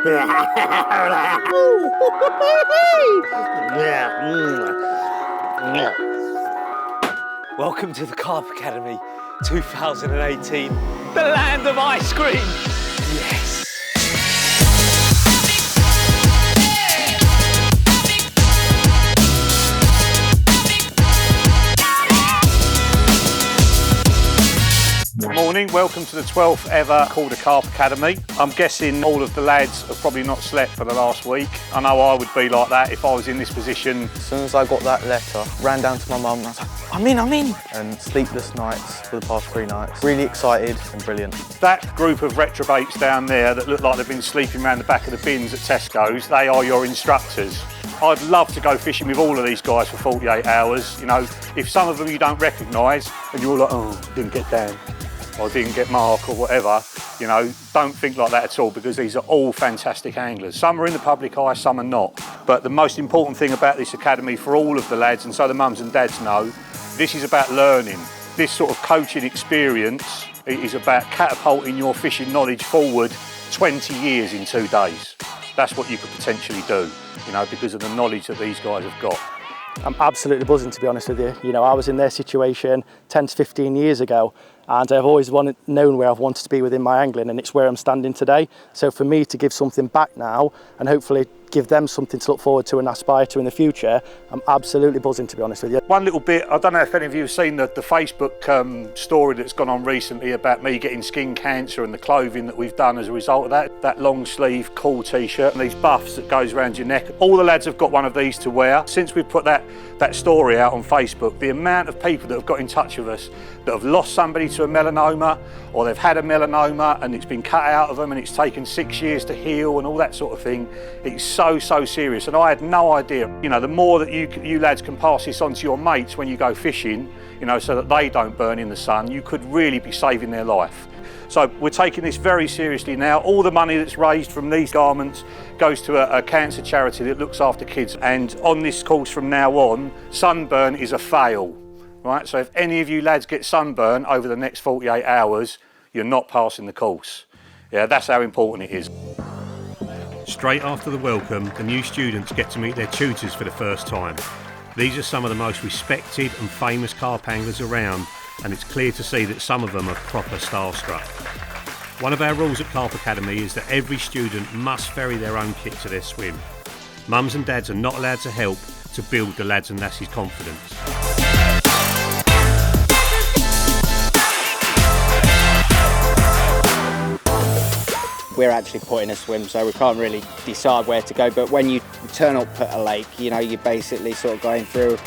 Welcome to the Carp Academy 2018, the land of ice cream. Yes. Morning, welcome to the 12th ever Korda Carp Academy. I'm guessing all of the lads have probably not slept for the last week. I know I would be like that if I was in this position. As soon as I got that letter, ran down to my mum and I was like, I'm in. And sleepless nights for the past 3 nights. Really excited and brilliant. That group of retrobates down there that look like they've been sleeping around the back of the bins at Tesco's, they are your instructors. I'd love to go fishing with all of these guys for 48 hours. You know, if some of them you don't recognise and you're like, oh, didn't get down, or didn't get Mark or whatever, you know, don't think like that at all, because these are all fantastic anglers. Some are in the public eye, some are not. But the most important thing about this academy for all of the lads, and so the mums and dads know, this is about learning. This sort of coaching experience is about catapulting your fishing knowledge forward 20 years in 2 days. That's what you could potentially do, you know, because of the knowledge that these guys have got. I'm absolutely buzzing, to be honest with you. You know, I was in their situation 10 to 15 years ago, and I've always known where I've wanted to be within my angling, and it's where I'm standing today. So for me to give something back now and hopefully give them something to look forward to and aspire to in the future, I'm absolutely buzzing, to be honest with you. One little bit, I don't know if any of you have seen the Facebook story that's gone on recently about me getting skin cancer and the clothing that we've done as a result of that. That long sleeve cool t-shirt and these buffs that goes around your neck. All the lads have got one of these to wear. Since we've put that story out on Facebook, the amount of people that have got in touch with us that have lost somebody to a melanoma, or they've had a melanoma and it's been cut out of them and it's taken 6 years to heal and all that sort of thing. It's so serious, and I had no idea. You know, the more that you lads can pass this on to your mates when you go fishing, you know, so that they don't burn in the sun, you could really be saving their life. So we're taking this very seriously now. All the money that's raised from these garments goes to a cancer charity that looks after kids. And on this course from now on, sunburn is a fail, right? So if any of you lads get sunburn over the next 48 hours, you're not passing the course. Yeah, that's how important it is. Straight after the welcome, the new students get to meet their tutors for the first time. These are some of the most respected and famous carp anglers around, and it's clear to see that some of them are proper starstruck. One of our rules at Carp Academy is that every student must ferry their own kit to their swim. Mums and dads are not allowed to help to build the lads and lasses' confidence. We're actually putting a swim, so we can't really decide where to go. But when you turn up at a lake, you know, you're basically sort of going through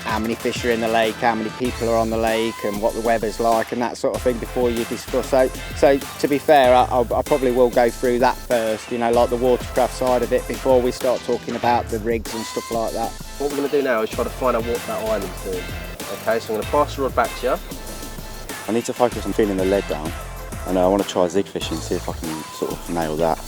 how many fish are in the lake, how many people are on the lake, and what the weather's like, and that sort of thing before you discuss. So to be fair, I probably will go through that first, you know, like the watercraft side of it, before we start talking about the rigs and stuff like that. What we're going to do now is try to find out what that island's doing. Okay, so I'm going to pass the rod back to you. I need to focus on feeling the lead down, and I want to try zig fishing, see if I can sort of nail that.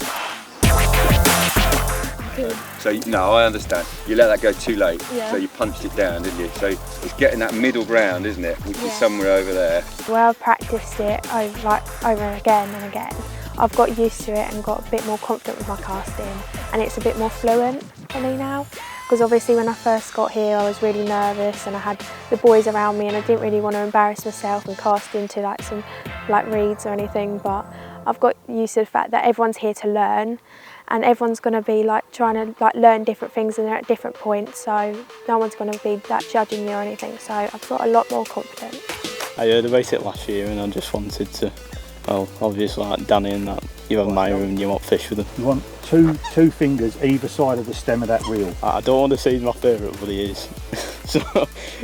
So, no, I understand. You let that go too late, so you punched it down, didn't you? So it's getting that middle ground, isn't it? Which is somewhere over there. Where I've practiced it over and again, I've got used to it and got a bit more confident with my casting, and it's a bit more fluent for me now. Because obviously when I first got here, I was really nervous and I had the boys around me and I didn't really want to embarrass myself and cast into like some reeds or anything, but I've got used to the fact that everyone's here to learn, and everyone's going to be trying to learn different things, and they're at different points, so no one's going to be judging you or anything, so I've got a lot more confidence. I heard about it last year and I just wanted to, well, obviously like Danny and that, you have a mate and you want fish with them. You want two fingers either side of the stem of that reel. I don't want to say he's my favourite, but he is. So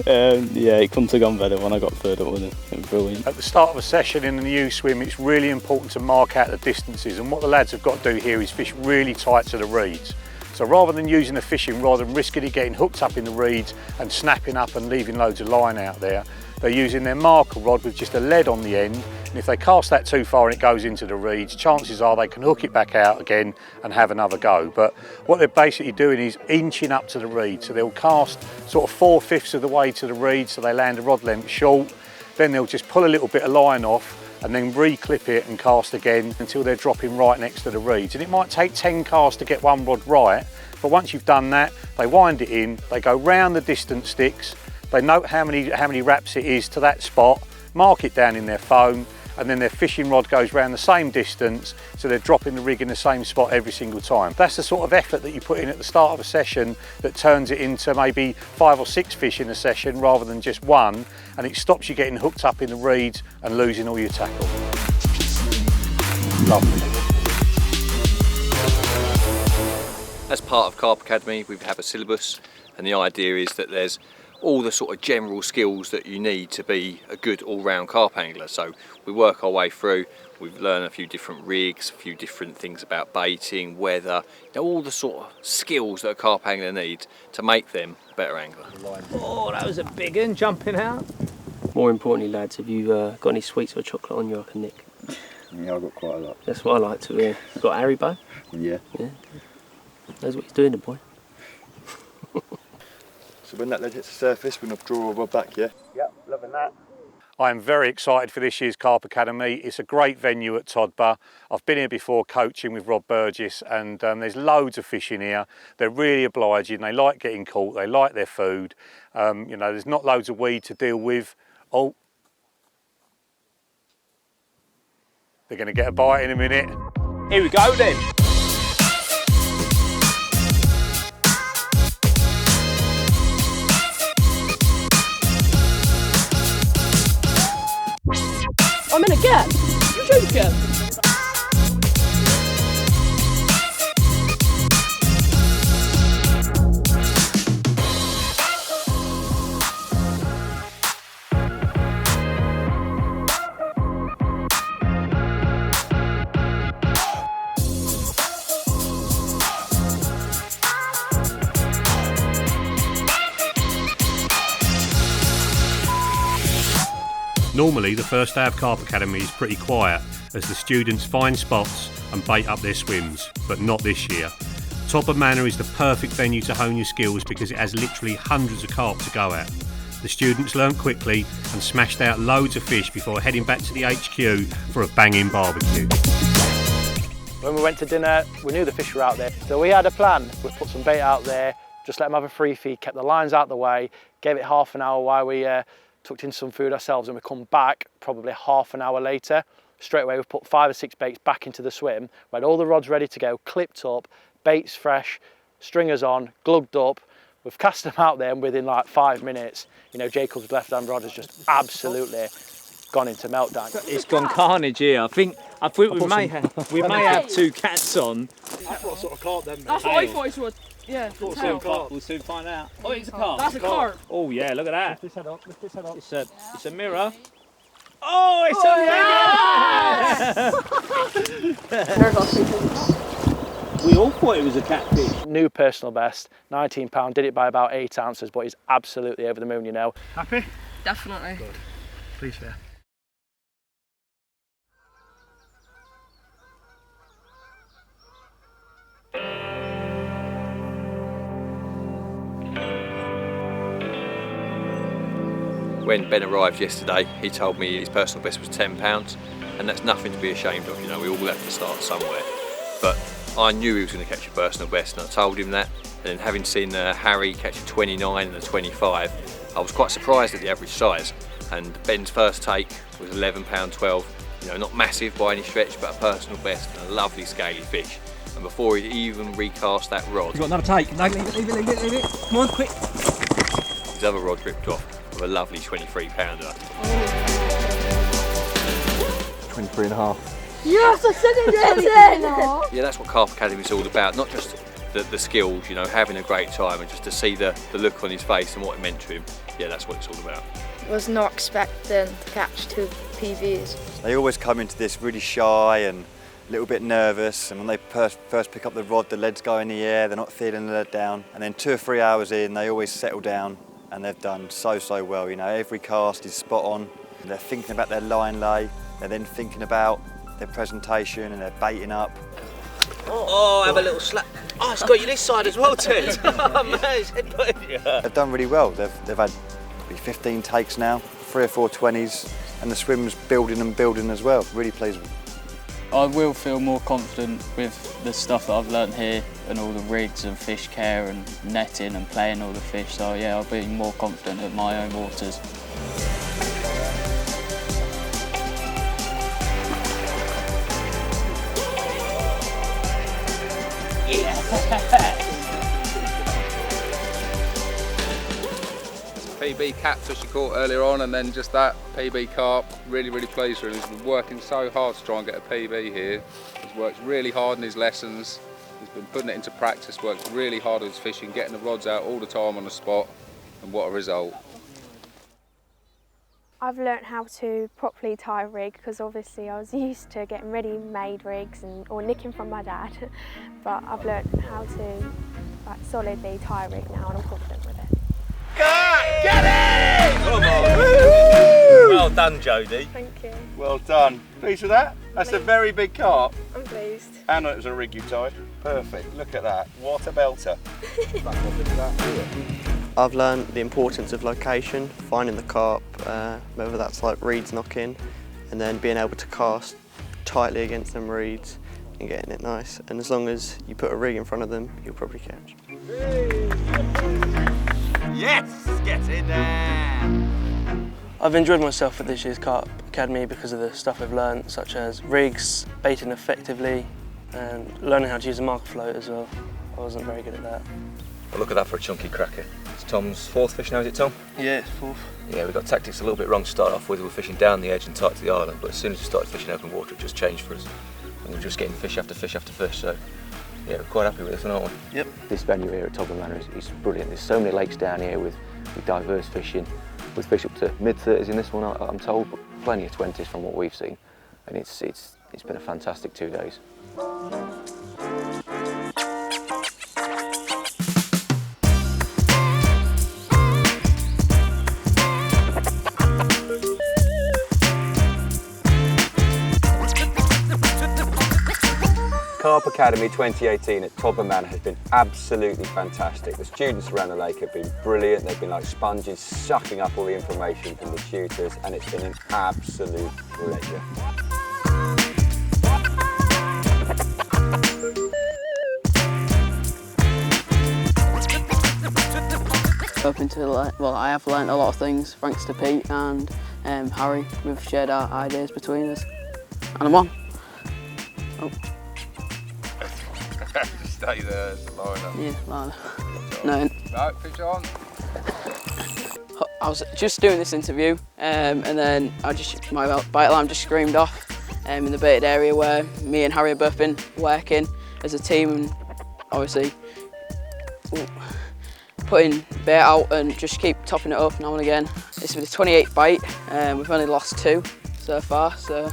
yeah, it couldn't have gone better when I got third up with him. It was brilliant. At the start of a session in a new swim, it's really important to mark out the distances, and what the lads have got to do here is fish really tight to the reeds. So rather than using a fishing rod and risking it getting hooked up in the reeds and snapping up and leaving loads of line out there, they're using their marker rod with just a lead on the end, and if they cast that too far and it goes into the reeds, chances are they can hook it back out again and have another go. But what they're basically doing is inching up to the reed, so they'll cast sort of 4/5 of the way to the reed, so they land a rod length short, then they'll just pull a little bit of line off, and then re-clip it and cast again until they're dropping right next to the reeds. And it might take 10 casts to get one rod right, but once you've done that, they wind it in, they go round the distance sticks, they note how many wraps it is to that spot, mark it down in their phone, and then their fishing rod goes round the same distance, so they're dropping the rig in the same spot every single time. That's the sort of effort that you put in at the start of a session that turns it into maybe 5 or 6 fish in a session rather than just one, and it stops you getting hooked up in the reeds and losing all your tackle. Lovely. As part of Carp Academy, we have a syllabus, and the idea is that there's all the sort of general skills that you need to be a good all-round carp angler. So we work our way through, we've learned a few different rigs, a few different things about baiting, weather, all the sort of skills that a carp angler needs to make them a better angler. Oh, that was a big one jumping out. More importantly, lads, have you got any sweets or chocolate on you I can nick? Yeah, I've got quite a lot. That's what I like to hear. You got Haribo? Yeah. Knows what he's doing, the boy. So when that lead hits the surface, we're going to draw a rod back, yeah? Yep, loving that. I am very excited for this year's Carp Academy. It's a great venue at Todber. I've been here before coaching with Burgess, and there's loads of fish in here. They're really obliging, they like getting caught, they like their food. You know, there's not loads of weed to deal with. Oh, they're going to get a bite in a minute. Here we go then. I'm in again. You should again. Normally the first day of Carp Academy is pretty quiet as the students find spots and bait up their swims, but not this year. Todber Manor is the perfect venue to hone your skills because it has literally hundreds of carp to go at. The students learned quickly and smashed out loads of fish before heading back to the HQ for a banging barbecue. When we went to dinner, we knew the fish were out there, so we had a plan. We put some bait out there, just let them have a free feed, kept the lines out the way, gave it half an hour while we tucked in some food ourselves, and we come back probably half an hour later. Straight away we've put 5 or 6 baits back into the swim. We had all the rods ready to go, clipped up, baits fresh, stringers on, glugged up. We've cast them out there, and within like 5 minutes, you know, Jacob's left hand rod has just absolutely gone into meltdown. It's gone carnage here. I think we may have 2 cats on. That's what sort of carp them. That's what I thought it was. Yeah, We'll soon find out. Oh, it's a carp. That's a carp. Oh yeah, look at that. Lift this head up, lift this head up. It's a mirror. Oh, it's a mirror! We all thought it was a catfish. New personal best, £19, did it by about 8 ounces, but he's absolutely over the moon, you know. Happy? Definitely. Good. Please, fair. When Ben arrived yesterday, he told me his personal best was £10, and that's nothing to be ashamed of. You know, we all have to start somewhere. But I knew he was going to catch a personal best, and I told him that. And then having seen Harry catch a 29 and a 25, I was quite surprised at the average size. And Ben's first take was £11.12. You know, not massive by any stretch, but a personal best and a lovely scaly fish. And before he'd even recast that rod, You've got another take. No, leave it. Come on, quick. his other rod ripped off of a lovely 23-pounder. 23 and a half. Yes, I said it then! Yeah, that's what Carp Academy is all about. Not just the skills, you know, having a great time, and just to see the look on his face and what it meant to him. Yeah, that's what it's all about. Was not expecting to catch 2 PVs. They always come into this really shy and a little bit nervous, and when they first pick up the rod, the leads go in the air, they're not feeling the lead down, and then 2 or 3 hours in, they always settle down, and they've done so well. You know, every cast is spot on. They're thinking about their line lay, they're then thinking about their presentation, and they're baiting up. Oh, have a little slap. Oh, it's got you this side as well, Ted. Oh man, it's headbutted you. They've done really well. They've had maybe 15 takes now, 3 or 4 20s. and the swim's building and building as well. Really pleasing. I will feel more confident with the stuff that I've learnt here and all the rigs and fish care and netting and playing all the fish. So yeah, I'll be more confident at my own waters. PB catfish you caught earlier on, and then just that PB carp. Really pleased with him. He's been working so hard to try and get a PB here. He's worked really hard in his lessons. He's been putting it into practice, worked really hard at his fishing, getting the rods out all the time on the spot, and what a result. I've learnt how to properly tie a rig because obviously I was used to getting ready-made rigs or nicking from my dad, but I've learnt how to solidly tie a rig now and I'm confident with it. Get it! Come on! Well done, Jodie. Thank you. Well done. Pleased with that? That's a very big carp. I'm pleased. And it was a rig you tied. Perfect. Look at that. What a belter. I've learned the importance of location, finding the carp, whether that's like reeds knocking, and then being able to cast tightly against them reeds and getting it nice. And as long as you put a rig in front of them, you'll probably catch. Yes! Get in there! I've enjoyed myself at this year's Carp Academy because of the stuff I've learned, such as rigs, baiting effectively, and learning how to use a marker float as well. I wasn't very good at that. Well, look at that for a chunky cracker. It's Tom's fourth fish now, is it, Tom? Yeah, it's fourth. Yeah, we got tactics a little bit wrong to start off with. We were fishing down the edge and tight to the island, but as soon as we started fishing open water, it just changed for us. And we're just getting fish after fish after fish, so yeah, we're quite happy with this one, aren't we? Yep. This venue here at Todber Manor is brilliant. There's so many lakes down here with diverse fishing. We fish up to mid-30s in this one, I'm told, but plenty of 20s from what we've seen. And it's been a fantastic 2 days. Carp Academy 2018 at Todber Manor has been absolutely fantastic. The students around the lake have been brilliant. They've been like sponges, sucking up all the information from the tutors, and it's been an absolute pleasure. Hoping to I have learnt a lot of things thanks to Pete and Harry. We've shared our ideas between us, and I'm on. Oh. Stay there, it's a liner. Yeah, liner. No. No, fish on. I was just doing this interview and then my bite alarm just screamed off in the baited area where me and Harry have both been working as a team, and obviously putting bait out and just keep topping it up now and again. This is the 28th bite, we've only lost 2 so far, so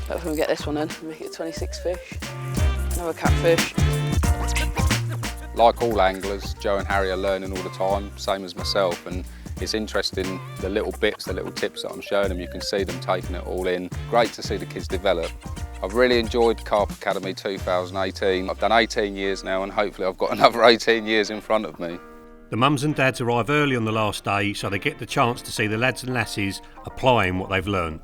hopefully we get this one in and make it 26 fish. Another catfish. Like all anglers, Joe and Harry are learning all the time, same as myself, and it's interesting the little bits, the little tips that I'm showing them. You can see them taking it all in. Great to see the kids develop. I've really enjoyed Carp Academy 2018. I've done 18 years now, and hopefully I've got another 18 years in front of me. The mums and dads arrive early on the last day, so they get the chance to see the lads and lasses applying what they've learned.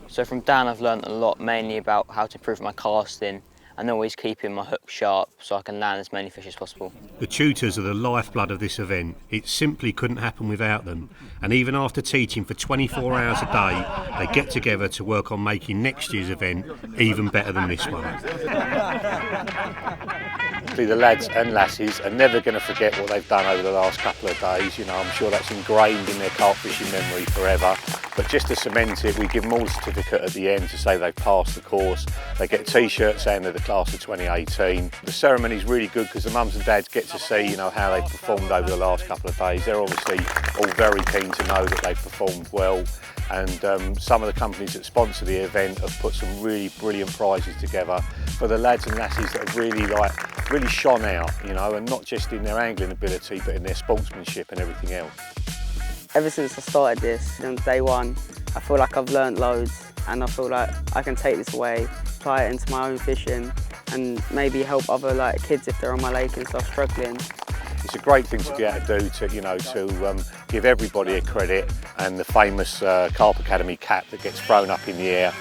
So from Dan I've learned a lot, mainly about how to improve my casting and always keeping my hook sharp so I can land as many fish as possible. The tutors are the lifeblood of this event. It simply couldn't happen without them. And even after teaching for 24 hours a day, they get together to work on making next year's event even better than this one. The lads and lasses are never going to forget what they've done over the last couple of days. You know, I'm sure that's ingrained in their carp fishing memory forever. But just to cement it, we give them all a certificate at the end to say they've passed the course. They get T-shirts saying they're the class of 2018. The ceremony's really good because the mums and dads get to see, you know, how they've performed over the last couple of days. They're obviously all very keen to know that they've performed well. And some of the companies that sponsor the event have put some really brilliant prizes together for the lads and lasses that have really shone out, you know, and not just in their angling ability, but in their sportsmanship and everything else. Ever since I started this, from day one, I feel like I've learnt loads, and I feel like I can take this away, apply it into my own fishing, and maybe help other kids if they're on my lake and stuff struggling. It's a great thing to be able to do to give everybody a credit, and the famous Carp Academy cap that gets thrown up in the air